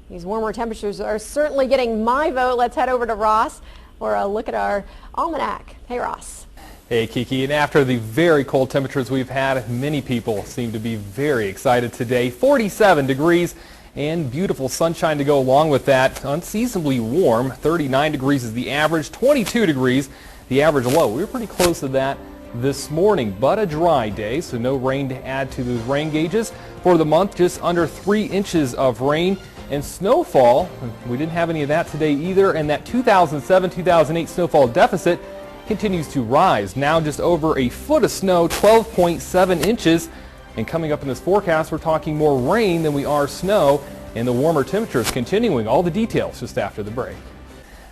These warmer temperatures are certainly getting my vote. Let's head over to Ross for a look at our almanac. Hey, Ross. Hey, Kiki. And after the very cold temperatures we've had, many people seem to be very excited today. 47 degrees and beautiful sunshine to go along with that. Unseasonably warm. 39 degrees is the average. 22 degrees the average low. We were pretty close to that this morning, but a dry day, so no rain to add to those rain gauges. For the month, just under 3 inches of rain. And snowfall, we didn't have any of that today either, and that 2007-2008 snowfall deficit continues to rise. Now just over a foot of snow, 12.7 inches. And coming up in this forecast, we're talking more rain than we are snow, and the warmer temperatures continuing. All the details just after the break.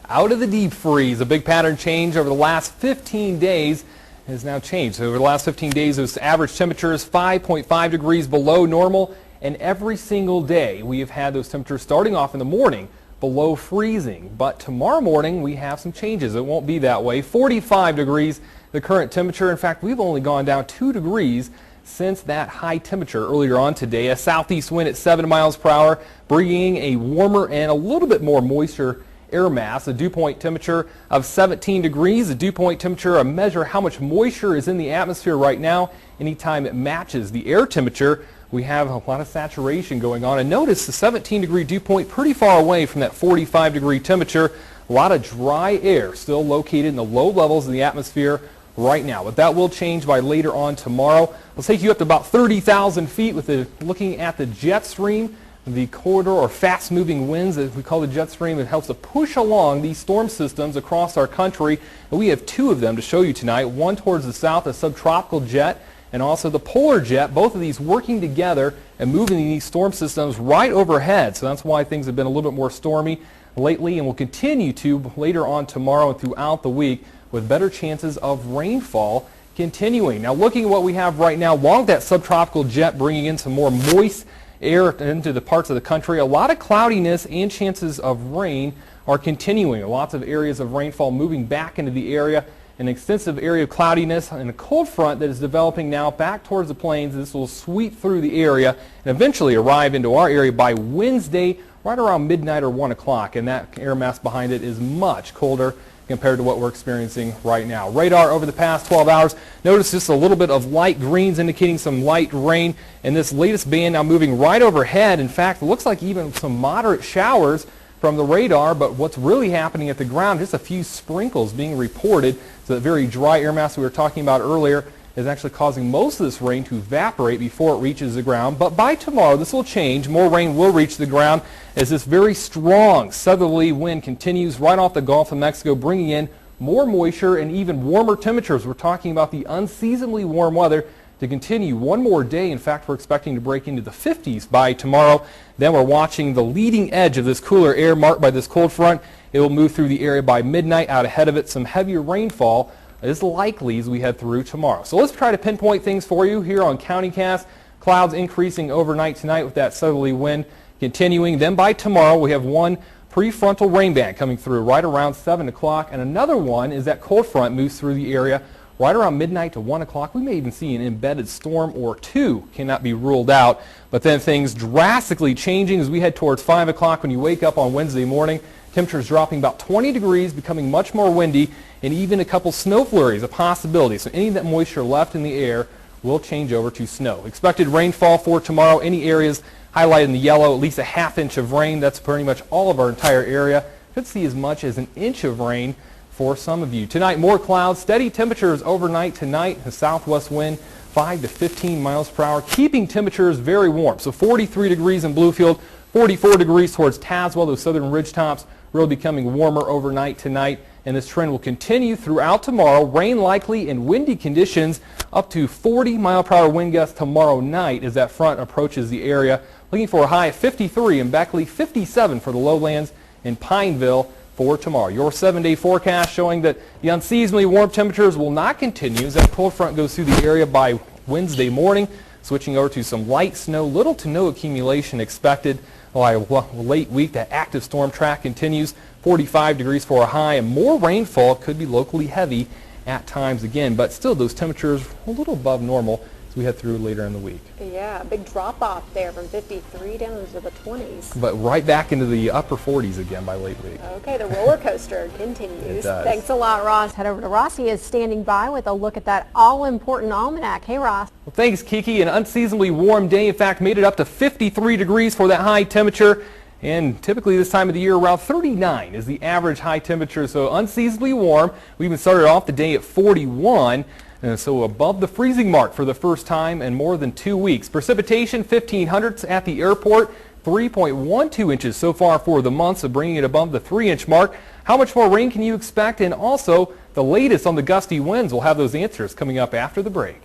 Out of the deep freeze, a big pattern change over the last 15 days has now changed. So over the last 15 days, those average temperatures 5.5 degrees below normal. And every single day we have had those temperatures starting off in the morning below freezing. But tomorrow morning we have some changes. It won't be that way. 45 degrees the current temperature. In fact, we've only gone down 2 degrees since that high temperature earlier on today. A southeast wind at 7 miles per hour, bringing a warmer and a little bit more moisture air mass. A dew point temperature of 17 degrees. A dew point temperature, a measure how much moisture is in the atmosphere right now. Anytime it matches the air temperature, we have a lot of saturation going on. And notice the 17-degree dew point pretty far away from that 45-degree temperature. A lot of dry air still located in the low levels of the atmosphere right now. But that will change by later on tomorrow. We'll take you up to about 30,000 feet with looking at the jet stream, the corridor or fast-moving winds that we call the jet stream. It helps to push along these storm systems across our country. And we have 2 of them to show you tonight. One towards the south, a subtropical jet, and also the polar jet, both of these working together and moving these storm systems right overhead. So that's why things have been a little bit more stormy lately, and will continue to later on tomorrow and throughout the week, with better chances of rainfall continuing. Now looking at what we have right now, along that subtropical jet bringing in some more moist air into the parts of the country, a lot of cloudiness and chances of rain are continuing. Lots of areas of rainfall moving back into the area. An extensive area of cloudiness and a cold front that is developing now back towards the plains. This will sweep through the area and eventually arrive into our area by Wednesday, right around midnight or 1 o'clock. And that air mass behind it is much colder compared to what we're experiencing right now. Radar over the past 12 hours, notice just a little bit of light greens indicating some light rain. And this latest band now moving right overhead. In fact, it looks like even some moderate showers from the radar, but what's really happening at the ground, just a few sprinkles being reported. So that very dry air mass we were talking about earlier is actually causing most of this rain to evaporate before it reaches the ground. But by tomorrow, this will change. More rain will reach the ground as this very strong southerly wind continues right off the Gulf of Mexico, bringing in more moisture and even warmer temperatures. We're talking about the unseasonably warm weather to continue one more day. In fact, we're expecting to break into the 50s by tomorrow. Then we're watching the leading edge of this cooler air marked by this cold front. It will move through the area by midnight. Out ahead of it, some heavier rainfall is likely as we head through tomorrow. So let's try to pinpoint things for you here on CountyCast. Clouds increasing overnight tonight with that southerly wind continuing. Then by tomorrow, we have one prefrontal rain band coming through right around 7 o'clock. And another one is that cold front moves through the area right around midnight to 1 o'clock. We may even see an embedded storm or 2. Cannot be ruled out. But then things drastically changing as we head towards 5 o'clock when you wake up on Wednesday morning. Temperatures dropping about 20 degrees, becoming much more windy, and even a couple snow flurries a possibility. So any of that moisture left in the air will change over to snow. Expected rainfall for tomorrow. Any areas highlighted in the yellow, at least a ½ inch of rain. That's pretty much all of our entire area. Could see as much as an inch of rain for some of you. Tonight, more clouds, steady temperatures overnight tonight. A southwest wind 5 to 15 miles per hour, keeping temperatures very warm. So 43 degrees in Bluefield, 44 degrees towards Tazewell, those southern ridge tops, really becoming warmer overnight tonight. And this trend will continue throughout tomorrow. Rain likely and windy conditions up to 40 mile per hour wind gusts tomorrow night as that front approaches the area. Looking for a high of 53 in Beckley, 57 for the lowlands in Pineville for tomorrow. Your 7-day forecast showing that the unseasonably warm temperatures will not continue as that cold front goes through the area by Wednesday morning, switching over to some light snow, little to no accumulation expected. By late week, that active storm track continues. 45 degrees for a high, and more rainfall could be locally heavy at times again, but still those temperatures a little above normal as we head through later in the week. Yeah, a big drop off there from 53 down into the 20s. But right back into the upper 40s again by late week. Okay, the roller coaster continues. It does. Thanks a lot, Ross. Head over to Ross. He is standing by with a look at that all-important almanac. Hey, Ross. Well, thanks, Kiki. An unseasonably warm day, in fact, made it up to 53 degrees for that high temperature. And typically this time of the year, around 39 is the average high temperature, so unseasonably warm. We even started off the day at 41, so above the freezing mark for the first time in more than 2 weeks. Precipitation, 1,500 at the airport, 3.12 inches so far for the month, so bringing it above the 3-inch mark. How much more rain can you expect? And also the latest on the gusty winds. We'll have those answers coming up after the break.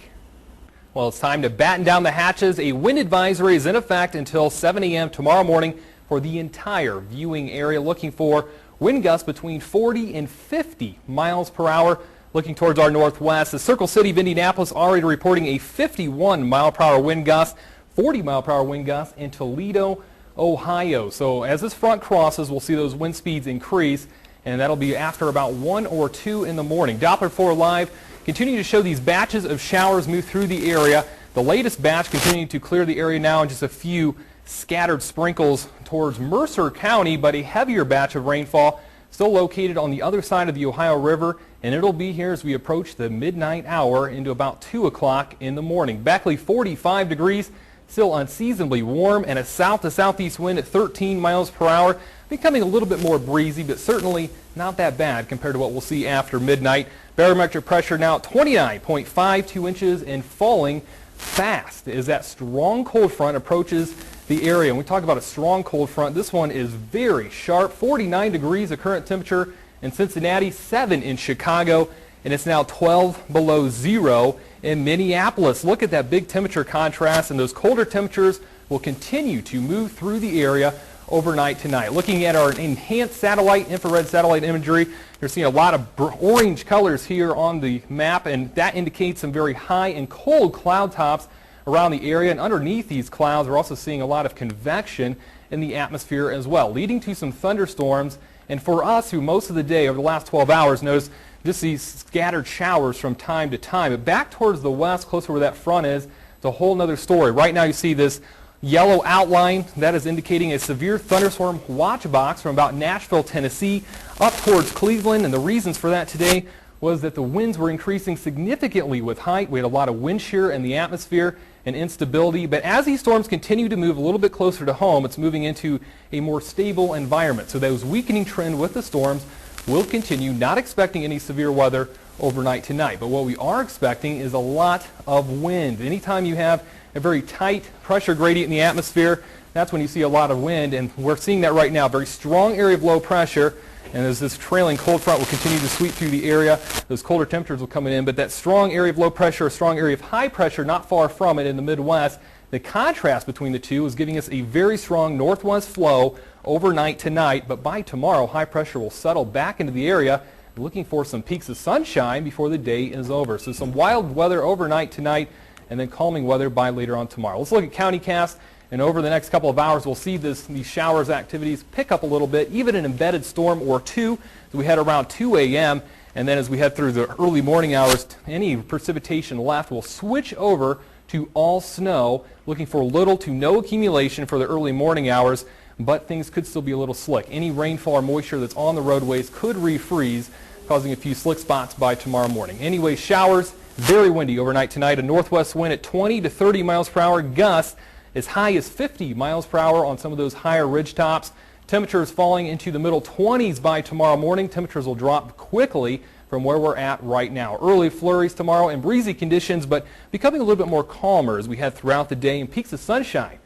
Well, it's time to batten down the hatches. A wind advisory is in effect until 7 a.m. tomorrow morning for the entire viewing area, looking for wind gusts between 40 and 50 miles per hour. Looking towards our northwest, the Circle City of Indianapolis already reporting a 51 mile per hour wind gust, 40 mile per hour wind gust in Toledo, Ohio. So as this front crosses, we'll see those wind speeds increase, and that'll be after about 1 or 2 in the morning. Doppler 4 Live continuing to show these batches of showers move through the area. The latest batch continuing to clear the area now, and just a few scattered sprinkles towards Mercer County, but a heavier batch of rainfall still located on the other side of the Ohio River, and it'll be here as we approach the midnight hour into about 2 o'clock in the morning. Beckley, 45 degrees, still unseasonably warm, and a south to southeast wind at 13 miles per hour, becoming a little bit more breezy, but certainly not that bad compared to what we'll see after midnight. Barometric pressure now at 29.52 inches and falling fast as that strong cold front approaches the area. When we talk about a strong cold front, this one is very sharp. 49 degrees the current temperature in Cincinnati, 7 in Chicago, and it's now 12 below zero in Minneapolis. Look at that big temperature contrast, and those colder temperatures will continue to move through the area overnight tonight. Looking at our enhanced satellite, infrared satellite imagery, you're seeing a lot of orange colors here on the map, and that indicates some very high and cold cloud tops around the area. And underneath these clouds, we're also seeing a lot of convection in the atmosphere as well, leading to some thunderstorms. And for us, through most of the day over the last 12 hours, notice just these scattered showers from time to time. But back towards the west, closer where that front is, it's a whole other story. Right now you see this yellow outline. That is indicating a severe thunderstorm watch box from about Nashville, Tennessee, up towards Cleveland. And the reasons for that today was that the winds were increasing significantly with height. We had a lot of wind shear in the atmosphere and instability. But as these storms continue to move a little bit closer to home, it's moving into a more stable environment. So those weakening trend with the storms will continue. Not expecting any severe weather overnight tonight. But what we are expecting is a lot of wind. Anytime you have a very tight pressure gradient in the atmosphere, that's when you see a lot of wind. And we're seeing that right now. A very strong area of low pressure. And as this trailing cold front will continue to sweep through the area, those colder temperatures will come in. But that strong area of low pressure, a strong area of high pressure not far from it in the Midwest, the contrast between the two is giving us a very strong northwest flow overnight tonight. But by tomorrow, high pressure will settle back into the area, looking for some peaks of sunshine before the day is over. So some wild weather overnight tonight, and then calming weather by later on tomorrow. Let's look at CountyCast. And over the next couple of hours, we'll see these showers activities pick up a little bit, even an embedded storm or two as we head around 2 a.m. And then as we head through the early morning hours, any precipitation left will switch over to all snow, looking for little to no accumulation for the early morning hours, but things could still be a little slick. Any rainfall or moisture that's on the roadways could refreeze, causing a few slick spots by tomorrow morning. Anyway, showers, very windy overnight tonight. A northwest wind at 20 to 30 miles per hour, gusts as high as 50 miles per hour on some of those higher ridge tops. Temperatures falling into the middle 20s by tomorrow morning. Temperatures will drop quickly from where we're at right now. Early flurries tomorrow and breezy conditions, but becoming a little bit more calmer as we head throughout the day, and peaks of sunshine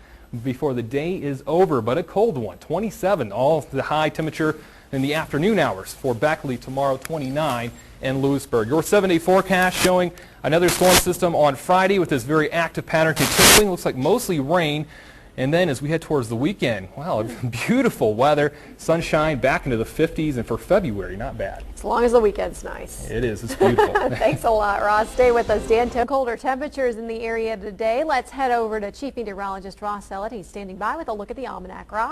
before the day is over, but a cold one. 27, all the high temperature in the afternoon hours for Beckley tomorrow, 29 in Lewisburg. Your 7-day forecast showing another storm system on Friday with this very active pattern continuing. Looks like mostly rain. And then as we head towards the weekend, wow, beautiful weather, sunshine back into the 50s, and for February, not bad. As long as the weekend's nice. It is. It's beautiful. Thanks a lot, Ross. Stay with us, Dan. Colder temperatures in the area today. Let's head over to Chief Meteorologist Ross Ellett. He's standing by with a look at the almanac. Ross?